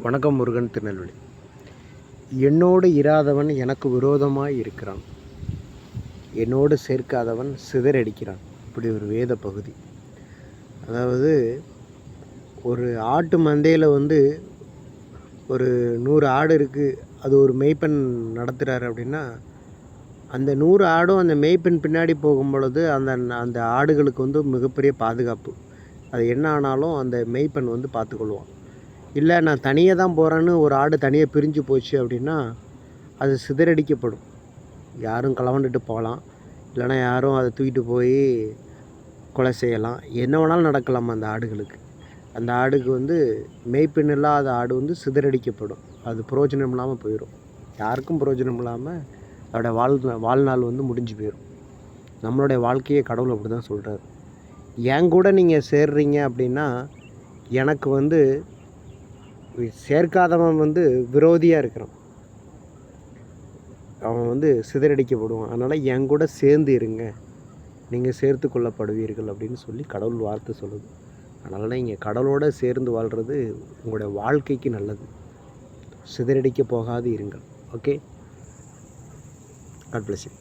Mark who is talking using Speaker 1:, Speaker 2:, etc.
Speaker 1: வணக்கம். முருகன், திருநெல்வேலி. என்னோடு இராதவன் எனக்கு விரோதமாய் இருக்கிறான், என்னோடு சேர்க்காதவன் சிதறடிக்கிறான். இப்படி ஒரு வேத பகுதி. அதாவது ஒரு ஆட்டு மந்தையில் ஒரு 100 ஆடு இருக்குது. அது ஒரு மேய்ப்பன் நடத்துகிறாரு அப்படின்னா, அந்த 100 ஆடும் அந்த மேய்ப்பன் பின்னாடி போகும் பொழுது அந்த அந்த ஆடுகளுக்கு மிகப்பெரிய பாதுகாப்பு. அது என்ன ஆனாலும் அந்த மேய்ப்பன் பார்த்துக்கொள்வான். இல்லை, நான் தனியாக தான் போகிறேன்னு ஒரு ஆடு தனியாக பிரிஞ்சு போச்சு அப்படின்னா அது சிதறடிக்கப்படும். யாரும் களவாண்டுட்டு போகலாம், இல்லைனா யாரும் அதை தூக்கிட்டு போய் கொலை செய்யலாம், என்ன வேணாலும் நடக்கலாம். அந்த ஆடுகளுக்கு, அந்த ஆடுக்கு மேய்ப்பெண் இல்லாத ஆடு சிதறடிக்கப்படும். அது பிரயோஜனம் இல்லாமல் போயிடும். யாருக்கும் பிரயோஜனம் இல்லாமல் அதோடய வாழ்நாள் முடிஞ்சு போயிடும். நம்மளுடைய வாழ்க்கையை கடவுள் அப்படி தான் சொல்கிறார். என் கூட நீங்கள் சேர்றீங்க அப்படின்னா எனக்கு சேர்க்காதவன் விரோதியாக இருக்கிறான், அவன் சிதறடிக்கப்படுவான். அதனால் என் கூட சேர்ந்து இருங்க, நீங்கள் சேர்த்து கொள்ளப்படுவீர்கள் அப்படின்னு சொல்லி கடவுள் வார்த்தை சொல்லுது. அதனால் நீங்கள் கடவுளோடு சேர்ந்து வாழ்கிறது உங்களுடைய வாழ்க்கைக்கு நல்லது. சிதறடிக்க போகாது இருங்கள். Okay, God bless you.